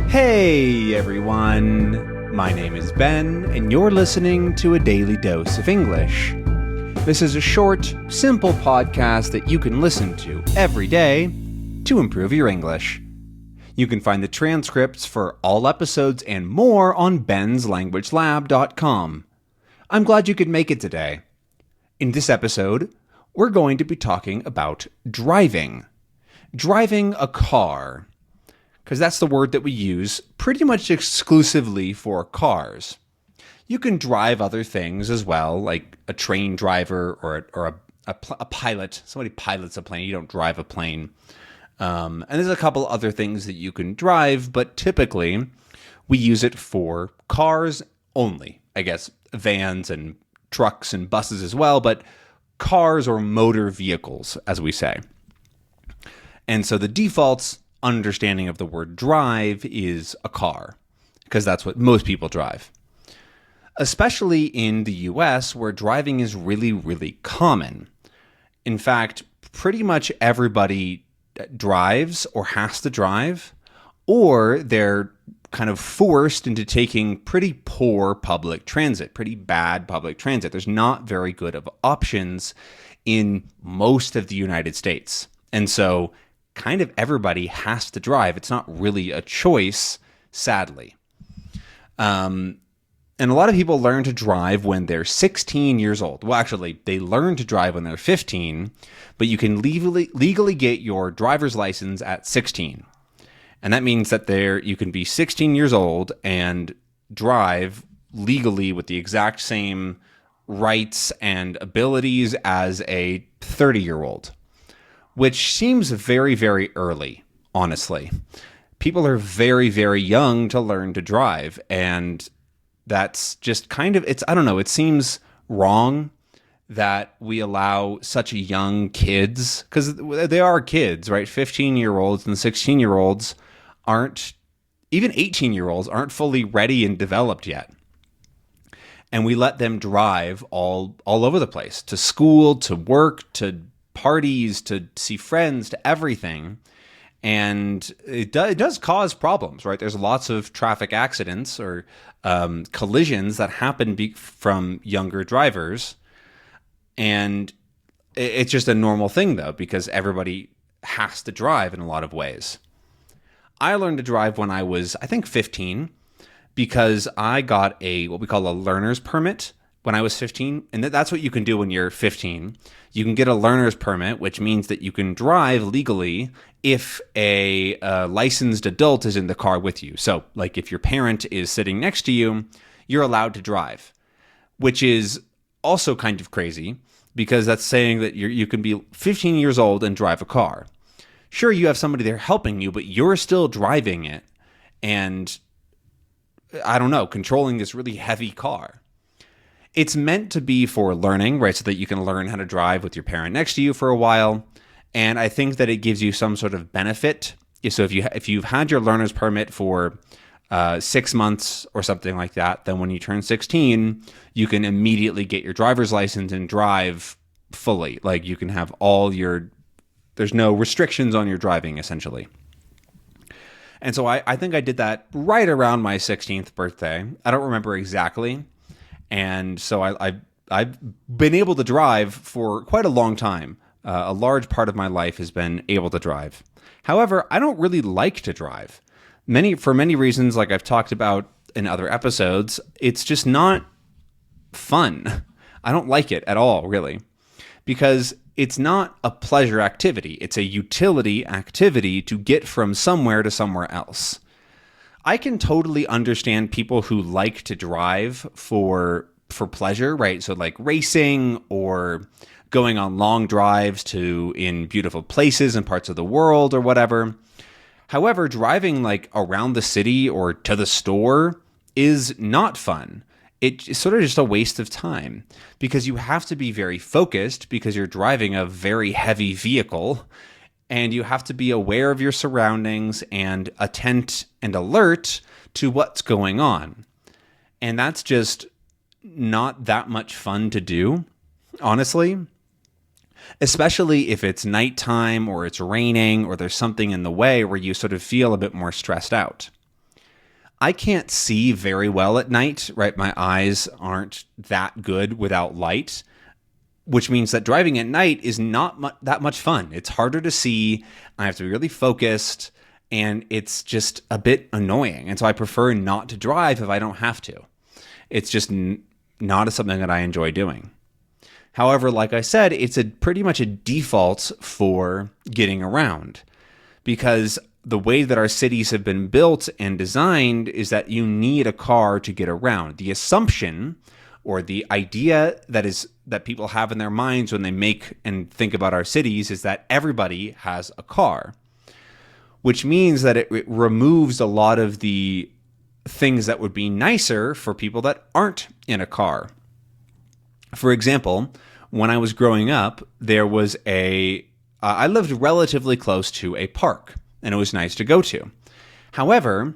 Hey everyone, my name is Ben, and you're listening to a daily dose of English. This is a short, simple podcast that you can listen to every day to improve your English. You can find the transcripts for all episodes and more on benslanguagelab.com. I'm glad you could make it today. In this episode, we're going to be talking about driving. Driving a car. Because that's the word that we use pretty much exclusively for cars. You can drive other things as well, like a train driver or a pilot. Somebody pilots a plane. You don't drive a plane. And there's a couple other things that you can drive, but typically we use it for cars only. I guess vans and trucks and buses as well, but cars or motor vehicles, as we say. And so the default understanding of the word drive is a car, because that's what most people drive. Especially in the US, where driving is really, really common. In fact, pretty much everybody drives or has to drive, or they're kind of forced into taking pretty poor public transit, pretty bad public transit. There's not very good of options in most of the United States. And so kind of everybody has to drive. It's not really a choice, sadly. And a lot of people learn to drive when they're 16 years old. Well, actually, they learn to drive when they're 15, but you can legally get your driver's license at 16. And that means that you can be 16 years old and drive legally with the exact same rights and abilities as a 30-year-old. Which seems very, very early, honestly. People are very, very young to learn to drive, and that's just kind of, it seems wrong that we allow such young kids, because they are kids, right? 15-year-olds and 16-year-olds aren't, even 18-year-olds aren't fully ready and developed yet. And we let them drive all over the place, to school, to work, to parties, to see friends, to everything. And it does cause problems, right? There's lots of traffic accidents or collisions that happen from younger drivers. And it's just a normal thing, though, because everybody has to drive in a lot of ways. I learned to drive when I was, I think, 15, because I got what we call a learner's permit when I was 15. And that's what you can do when you're 15. You can get a learner's permit, which means that you can drive legally if a licensed adult is in the car with you. So, like if your parent is sitting next to you, you're allowed to drive, which is also kind of crazy because that's saying that you can be 15 years old and drive a car. Sure, you have somebody there helping you, but you're still driving it and, I don't know, controlling this really heavy car. It's meant to be for learning, right? So that you can learn how to drive with your parent next to you for a while. And I think that it gives you some sort of benefit. So if you've had your learner's permit for 6 months or something like that, then when you turn 16, you can immediately get your driver's license and drive fully. Like you can have there's no restrictions on your driving, essentially. And so I think I did that right around my 16th birthday. I don't remember exactly. And so I've been able to drive for quite a long time. A large part of my life has been able to drive. However, I don't really like to drive. For many reasons, like I've talked about in other episodes, it's just not fun. I don't like it at all, really, because it's not a pleasure activity. It's a utility activity to get from somewhere to somewhere else. I can totally understand people who like to drive for pleasure, right? So like racing or going on long drives in beautiful places and parts of the world or whatever. However, driving like around the city or to the store is not fun. It's sort of just a waste of time because you have to be very focused because you're driving a very heavy vehicle. And you have to be aware of your surroundings and attent and alert to what's going on. And that's just not that much fun to do, honestly. Especially if it's nighttime or it's raining or there's something in the way where you sort of feel a bit more stressed out. I can't see very well at night, right? My eyes aren't that good without light, which means that driving at night is not that much fun. It's harder to see. I have to be really focused, and it's just a bit annoying. And so I prefer not to drive if I don't have to. It's just not something that I enjoy doing. However, like I said, it's pretty much a default for getting around, because the way that our cities have been built and designed is that you need a car to get around. The assumption or the idea that people have in their minds when they make and think about our cities is that everybody has a car, which means that it removes a lot of the things that would be nicer for people that aren't in a car. For example, when I was growing up, there was I lived relatively close to a park, and it was nice to go to. However,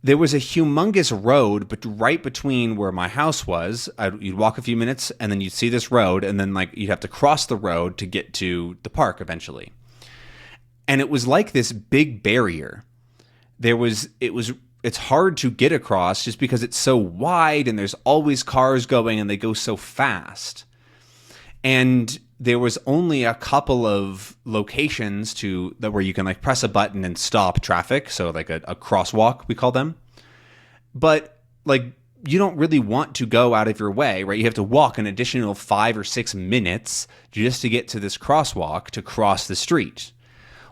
there was a humongous road, but right between where my house was. You'd walk a few minutes, and then you'd see this road, and then you'd have to cross the road to get to the park eventually. And it was like this big barrier. It's hard to get across just because it's so wide, and there's always cars going, and they go so fast. And there was only a couple of locations where you can press a button and stop traffic. So a crosswalk, we call them. But you don't really want to go out of your way, right? You have to walk an additional 5 or 6 minutes just to get to this crosswalk to cross the street,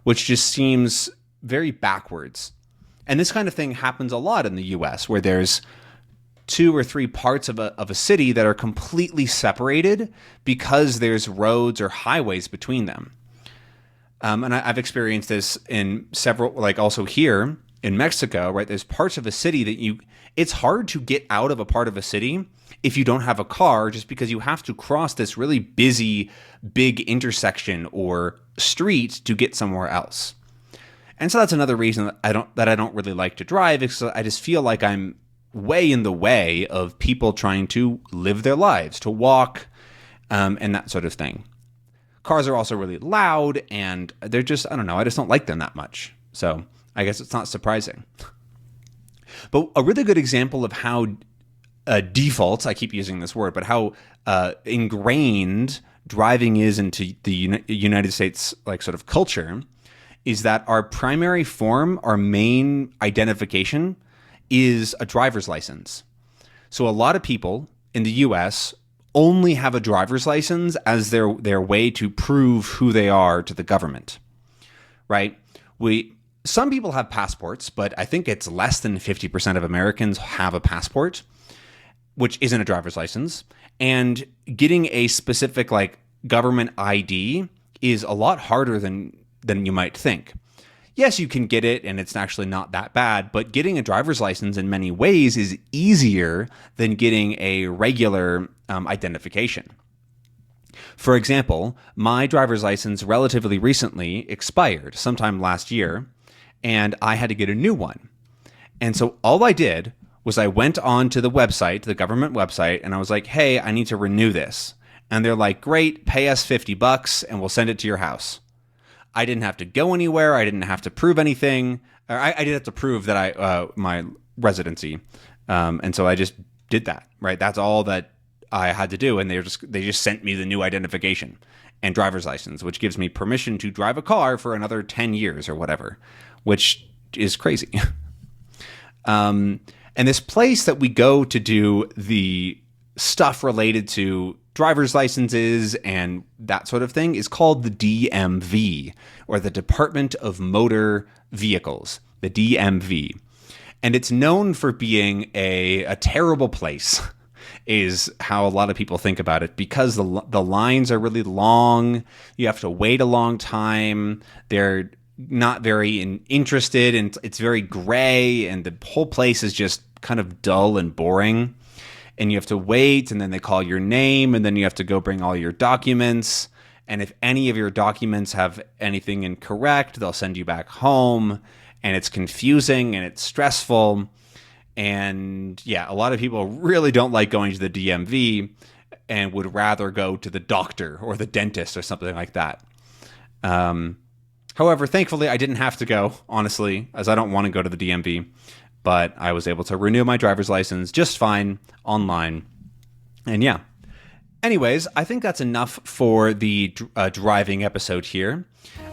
which just seems very backwards. And this kind of thing happens a lot in the US, where there's 2 or 3 parts of a city that are completely separated because there's roads or highways between them. And I've experienced this in several, also here in Mexico, right? There's parts of a city that it's hard to get out of a part of a city if you don't have a car, just because you have to cross this really busy, big intersection or street to get somewhere else. And so that's another reason that I don't really like to drive, because I just feel like I'm way in the way of people trying to live their lives, to walk, and that sort of thing. Cars are also really loud, and they're just, I don't know, I just don't like them that much. So I guess it's not surprising. But a really good example of how default, I keep using this word, but how ingrained driving is into the United States sort of culture is that our primary form, our main identification, is a driver's license. So a lot of people in the US only have a driver's license as their way to prove who they are to the government, right? Some people have passports, but I think it's less than 50% of Americans have a passport, which isn't a driver's license. And getting a specific government ID is a lot harder than you might think. Yes, you can get it, and it's actually not that bad, but getting a driver's license in many ways is easier than getting a regular identification. For example, my driver's license relatively recently expired sometime last year, and I had to get a new one. And so all I did was I went on to the website, the government website, and I was like, hey, I need to renew this. And they're like, great, pay us $50 and we'll send it to your house. I didn't have to go anywhere. I didn't have to prove anything. I did have to prove that my residency, and so I just did that. Right, that's all that I had to do, and they just sent me the new identification and driver's license, which gives me permission to drive a car for another 10 years or whatever, which is crazy. And this place that we go to do the stuff related to driver's licenses and that sort of thing is called the DMV, or the Department of Motor Vehicles, the DMV. And it's known for being a terrible place, is how a lot of people think about it, because the lines are really long. You have to wait a long time. They're not very interested, and it's very gray, and the whole place is just kind of dull and boring. And you have to wait, and then they call your name, and then you have to go bring all your documents. And if any of your documents have anything incorrect, they'll send you back home. And it's confusing, and it's stressful. And yeah, a lot of people really don't like going to the DMV and would rather go to the doctor or the dentist or something like that. However, thankfully, I didn't have to go, honestly, as I don't want to go to the DMV. but I was able to renew my driver's license just fine online. And yeah. Anyways, I think that's enough for the driving episode here.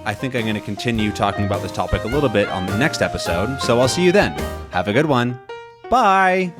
I think I'm going to continue talking about this topic a little bit on the next episode, so I'll see you then. Have a good one. Bye!